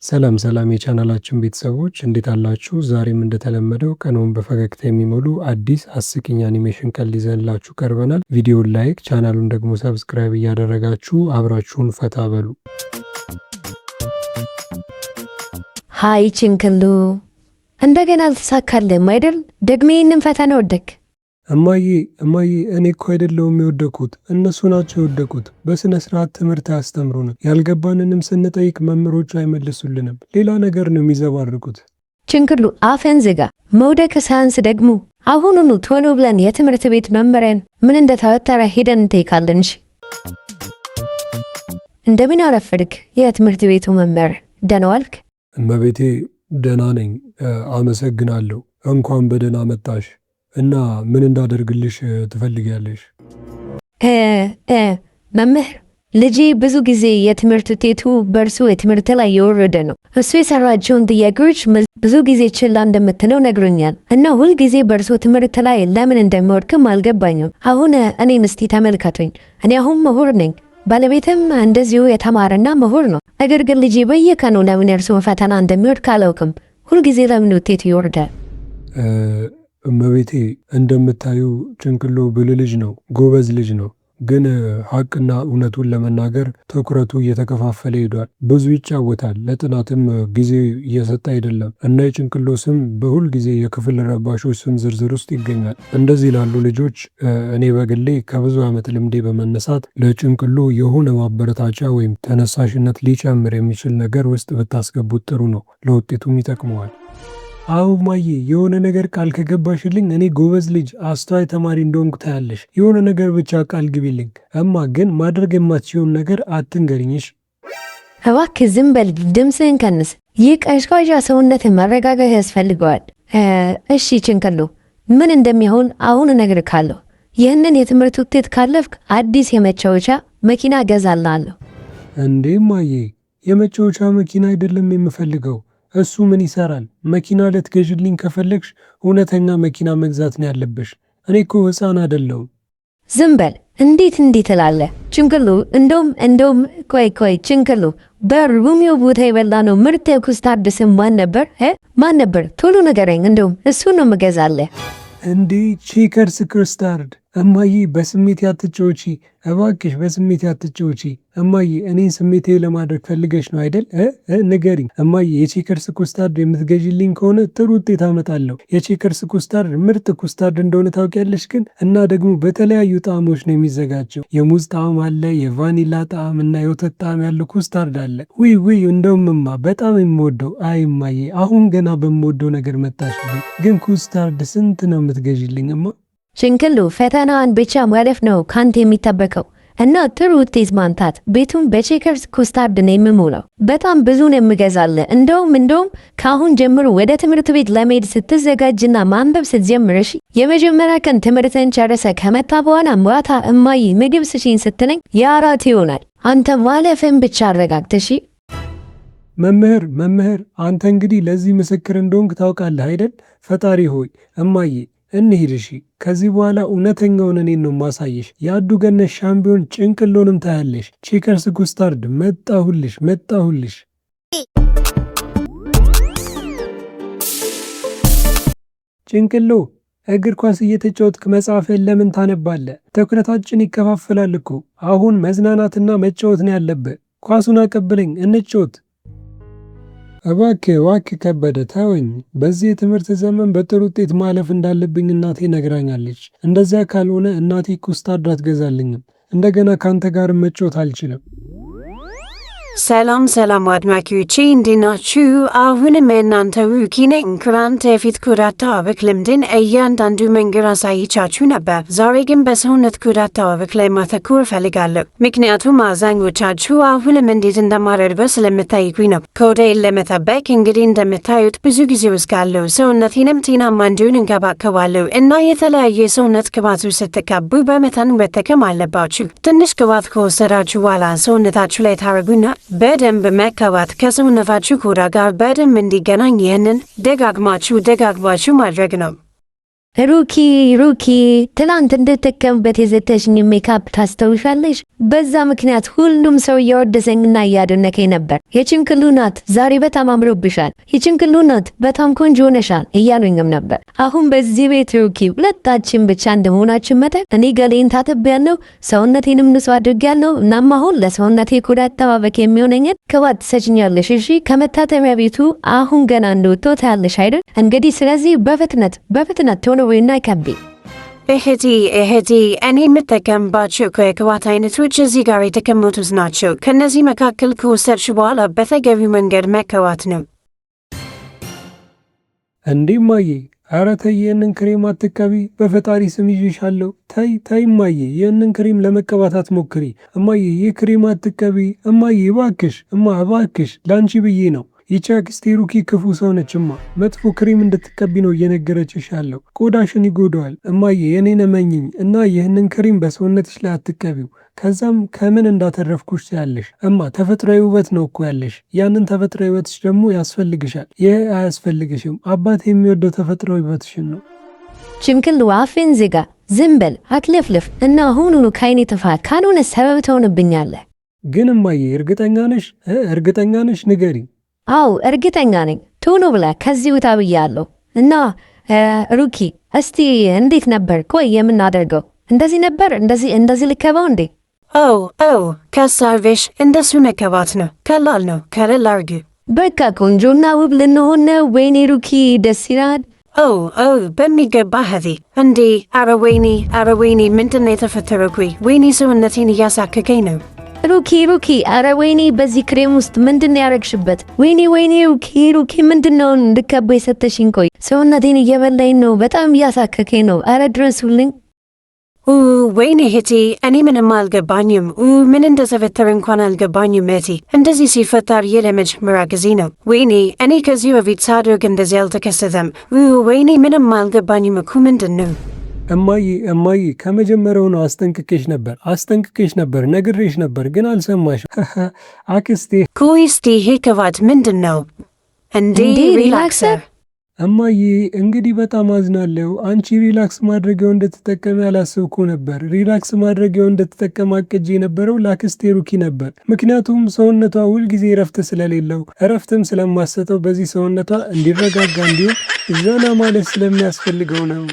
ሰላም ሰላም የቻናላችን ቤተሰቦች እንዴት አላችሁ? ዛሬም እንደተለመደው ቀኑን በፈገግታ የሚሞሉ አዲስ አስቂኝ አኒሜሽን ቀልድ ይዘንላችሁ ቀርበናል። ቪዲዮውን ላይክ፣ ቻናሉን ደግሞ ሰብስክራይብ እያደረጋችሁ አብራችሁን ፈታ በሉ። ሃይ ችንክሉ፣ እንደገና አልተሳካልም አይደል? ደግሜ ይህንን ፈተና ወደክ። እማዬ እኔ እኮ አይደለሁም የወደኩት፣ እነሱ ናቸው የወደኩት። በስነ ስርዓት ትምህርት አያስተምሩንም። ያልገባንንም ስንጠይቅ መምህሮቹ አይመልሱልንም። ሌላ ነገር ነው የሚዘባርቁት። ችንክሉ አፈን ዝጋ። መውደቅ ሳያንስ ደግሞ አሁኑኑ ቶሎ ብለን የትምህርት ቤት መምህራን ምን እንደተፈጠረ ሄደን እንጠይቃለን። እሺ። እንደምን አረፈድክ የትምህርት ቤቱ መምህር? ደህና ዋልክ? እመቤቴ ደህና ነኝ፣ አመሰግናለሁ። እንኳን በደህና መጣሽ። እና ምን እንዳደርግልሽ ትፈልጊያለሽ? መምህር፣ ልጄ ብዙ ጊዜ የትምህርት ውጤቱ በእርሱ የትምህርት ላይ የወረደ ነው። እሱ የሰራቸውን ጥያቄዎች ብዙ ጊዜ ችላ እንደምትለው ነግሮኛል እና ሁል ጊዜ በእርሱ ትምህርት ላይ ለምን እንደሚወድቅም አልገባኝም። አሁን እኔን እስቲ ተመልከቱኝ። እኔ አሁን ምሁር ነኝ፣ ባለቤትም እንደዚሁ የተማረና ምሁር ነው። ነገር ግን ልጄ በየቀኑ ለምን እርሱ ፈተና እንደሚወድቅ አላውቅም። ሁልጊዜ ለምን ውጤቱ ይወርዳል? እመቤቴ እንደምታዩ ችንክሎ ብልህ ልጅ ነው፣ ጎበዝ ልጅ ነው። ግን ሀቅና እውነቱን ለመናገር ትኩረቱ እየተከፋፈለ ሄዷል። ብዙ ይጫወታል፣ ለጥናትም ጊዜ እየሰጠ አይደለም እና የችንክሎ ስም በሁል ጊዜ የክፍል ረባሾች ስም ዝርዝር ውስጥ ይገኛል። እንደዚህ ላሉ ልጆች እኔ በግሌ ከብዙ ዓመት ልምዴ በመነሳት ለችንክሎ የሆነ ማበረታቻ ወይም ተነሳሽነት ሊጨምር የሚችል ነገር ውስጥ ብታስገቡት ጥሩ ነው። ለውጤቱም ይጠቅመዋል። አዎ ማዬ፣ የሆነ ነገር ቃል ከገባሽልኝ እኔ ጎበዝ ልጅ አስተዋይ ተማሪ እንደሆንኩ ታያለሽ። የሆነ ነገር ብቻ ቃል ግቢልኝ። እማ ግን ማድረግ የማትችይውን ነገር አትንገሪኝሽ። እባክህ ዝም በል፣ ድምፅህን ቀንስ። ይህ ቀዥቃዣ ሰውነትን መረጋጋት ያስፈልገዋል። እሺ ችንክሉ፣ ምን እንደሚሆን አሁን እነግርሃለሁ። ይህንን የትምህርት ውጤት ካለፍክ አዲስ የመጫወቻ መኪና እገዛልሃለሁ። እንዴ ማዬ፣ የመጫወቻ መኪና አይደለም የምፈልገው። እሱ ምን ይሰራል? መኪና ልትገዥልኝ ከፈለግሽ እውነተኛ መኪና መግዛት ነው ያለብሽ። እኔ እኮ ሕፃን አይደለሁም። ዝም በል። እንዴት እላለህ ችንክሉ? እንደውም ቆይ ችንክሉ፣ በሮሚዮ ቦታ የበላ ነው ምርጥ የኩስታርድ ስም ማን ነበር? ቶሎ ንገረኝ። እንደውም እሱ ነው የምገዛልህ። እንዴ ቼከርስ ክስታርድ። እማዬ በስሜት ያትጫወቺ እባክሽ፣ በስሜት ያትጫወቺ እማዬ። እኔን ስሜቴ ለማድረግ ፈልገሽ ነው አይደል? ንገሪኝ እማዬ። የቼከርስ ኩስታርድ የምትገዥልኝ ከሆነ ጥሩ ውጤት አመጣለሁ። የቼከርስ ኩስታርድ ምርጥ ኩስታርድ እንደሆነ ታውቂያለሽ ግን። እና ደግሞ በተለያዩ ጣዕሞች ነው የሚዘጋጀው። የሙዝ ጣዕም አለ፣ የቫኒላ ጣዕም እና የወተት ጣዕም ያለው ኩስታርድ አለ። ውይ እንደውም እማ በጣም የምወደው። አይ እማዬ፣ አሁን ገና በምወደው ነገር መጣሽልኝ። ግን ኩስታርድ ስንት ነው የምትገዥልኝ እማ? ችንክሉ፣ ፈተናዋን ብቻ ማለፍ ነው ካንተ የሚጠበቀው እና ጥሩ ውጤት ማምጣት። ቤቱን በቼከርስ ኩስታርድ ነው የምሞላው። በጣም ብዙ ነው የምገዛልህ። እንደውም ከአሁን ጀምሮ ወደ ትምህርት ቤት ለመሄድ ስትዘጋጅና ማንበብ ስትጀምር፣ እሺ፣ የመጀመሪያ ቀን ትምህርትን ጨርሰ ከመጣ በኋላ ማታ እማዬ ምግብ ስጪኝ ስትለኝ የአራት ይሆናል። አንተ ማለፍን ብቻ አረጋግጥ። እሺ። መምህር፣ አንተ እንግዲህ ለዚህ ምስክር እንደሆንክ ታውቃለህ አይደል? ፈጣሪ ሆይ እማዬ እንሂድ። እሺ፣ ከዚህ በኋላ እውነተኛውን እኔን ነው ማሳየሽ። የአዱ ገነት ሻምፒዮን ጭንቅሎንም ታያለሽ። ቼከርስ ኩስታርድ መጣሁልሽ። ጭንቅሎ፣ እግር ኳስ እየተጫወትክ መጽሐፍን ለምን ታነባለህ? ትኩረታችን ይከፋፈላል እኮ። አሁን መዝናናትና መጫወት ነው ያለብህ። ኳሱን አቀብለኝ እንጫወት። እባክህ ከበደ ተወኝ። በዚህ የትምህርት ዘመን በጥሩ ውጤት ማለፍ እንዳለብኝ እናቴ ነግራኛለች። እንደዚያ ካልሆነ እናቴ ኩስታርድ አትገዛልኝም። እንደገና ካንተ ጋር መጫወት አልችልም። ሰላም አድማቂዎቼ፣ እንዴት ናችሁ? አሁንም የእናንተ ሩኪ ነኝ። ክረምት የፊት ጉዳት አጠባበቅ ልምድን እያንዳንዱ መንገድ አሳይቻችሁ ነበር። ዛሬ ግን በሰውነት ጉዳት አጠባበቅ ላይ ማተኮር እፈልጋለሁ። ምክንያቱም አብዛኞቻችሁ አሁንም እንዴት እንደማደርገው ስለምታይቁኝ ነው። ቆዳዬን ለመጠበቅ እንግዲህ እንደምታዩት ብዙ ጊዜ ወስዳለሁ። ሰውነቴንም ጤናማ እንዲሆን እንከባከባለሁ እና የተለያዩ የሰውነት ቅባቶች ስትቀቡ በመጠን መጠቀም አለባችሁ። ትንሽ ቅባት ከወሰዳችሁ በኋላ ሰውነታችሁ ላይ ታረጉና በደንብ መቀባት ከሰውነታችሁ ቆዳ ጋር በደንብ እንዲገናኝ ይህንን ደጋግማችሁ ማድረግ ነው። ሩኪ ትላንት እንድትጠቀምበት የሰጠሽኝ ሜካፕ ታስታውሻለሽ? በዛ ምክንያት ሁሉም ሰው እያወደሰኝና እያደነቀኝ ነበር። የችንክሉ ናት ዛሬ በጣም አምሮብሻል፣ የችንክሉ ናት በጣም ቆንጆ ሆነሻል እያሉኝም ነበር። አሁን በዚህ ቤት ሩኪ ሁለታችን ብቻ እንደመሆናችን መጠን እኔ ገሌን ታጥቤያለሁ፣ ሰውነቴንም ንጹህ አድርጌያለሁ። እናም አሁን ለሰውነቴ ቆዳ አጠባበቅ የሚሆነኝን ቅባት ትሰጭኛለሽ። እሺ ከመታጠቢያ ቤቱ አሁን ገና እንደወጣሁ ታያለሽ አይደል? እንግዲህ ስለዚህ በፍጥነት ቶሎ ወይና ከቤ እህቴ እኔ የምጠቀምባቸው የቅባት አይነቶች እዚህ ጋር የተቀመጡት ናቸው። ከነዚህ መካከል ከወሰድሽ በኋላ በተገቢው መንገድ መቀባት ነው። እንዴ እማዬ፣ ኧረ ተይ ይህንን ክሬም አትቀቢ፣ በፈጣሪ ስም ይዤሻለሁ። ተይ እማዬ፣ ይህንን ክሬም ለመቀባት አትሞክሪ እማዬ፣ ይህ ክሬም አትቀቢ እማዬ፣ እባክሽ ለአንቺ ብዬ ነው። ይቺ አክስቴ ሩኪ ክፉ ሰው ነችማ። መጥፎ ክሬም እንድትቀቢ ነው እየነገረችሽ ያለው። ቆዳሽን ይጎዳዋል እማዬ፣ የኔን እመኝኝ እና ይህንን ክሬም በሰውነትሽ ላይ አትቀቢው። ከዛም ከምን እንዳተረፍኩሽ ያለሽ እማ፣ ተፈጥሯዊ ውበት ነው እኮ ያለሽ። ያንን ተፈጥሯዊ ውበትሽ ደግሞ ያስፈልግሻል። ይህ አያስፈልግሽም። አባት የሚወደው ተፈጥሯዊ ውበትሽን ነው። ችንክሉ አፌን ዝጋ፣ ዝም በል፣ አክለፍልፍ እና አሁኑኑ ካይኔ ጥፋ፣ ካልሆነ ሰበብ ትሆንብኛለህ። ግን እማዬ እርግጠኛ ነሽ? ንገሪ። አው እርግጠኛ ነኝ። ቶሎ ብላ ከዚህ ውጣ ብያለሁ። እና ሩኪ እስቲ እንዴት ነበር ቆይ የምናደርገው? እንደዚህ ነበር? እንደዚህ ልከባው እንዴ? ከሳርቬሽ እንደሱ መከባት ነው። ቀላል ነው። ቀለል አርግ። በቃ ቆንጆና ውብ ልንሆን ነው። ወይኔ ሩኪ ደስ ይላል። በሚገባ እህቴ። እንዴ አረ ወይኔ ምንድን ነው የተፈጠረው? ወይኔ ሰውነቴን እያሳከከኝ ነው። ሩኪ አረ ወይኔ በዚህ ክሬም ውስጥ ምንድነው ያረግሽበት? ወይኔ ሩኪ ምንድነው እንድከባ የሰጠሽኝ? ቆይ ሰውነቴን እየበላኝ ነው፣ በጣም እያሳከከኝ ነው። አረ ድረሱልኝ። ወይኔ እህቴ፣ እኔ ምንም አልገባኝም። ምን እንደተፈጠረ እንኳን አልገባኝም እህቴ። እንደዚህ ሲፈጠር የለመጀመሪያ ጊዜ ነው። ወይኔ እኔ ከዚህ በፊት ሳደርግ እንደዚህ አልተከሰተም። ወይኔ ምንም አልገባኝም እኮ ምንድን ነው? እማዬ ከመጀመሪያው ነው አስጠንቅቄሽ ነበር፣ ነግሬሽ ነበር፣ ግን አልሰማሽም። አክስቴ እስቲ ይሄ ቅባት ምንድን ነው እንዴ? ሪላክሰር። እማዬ እንግዲህ በጣም አዝናለሁ። አንቺ ሪላክስ ማድረጊያው እንደተጠቀመ ያላሰብኩ ነበር። ሪላክስ ማድረጊያው እንደተጠቀመ አቅጄ የነበረው ለአክስቴ ሩኪ ነበር። ምክንያቱም ሰውነቷ ሁልጊዜ እረፍት ስለሌለው እረፍትም ስለማሰጠው በዚህ ሰውነቷ እንዲረጋጋ እንዲሁም ዘና ማለት ስለሚያስፈልገው ነው።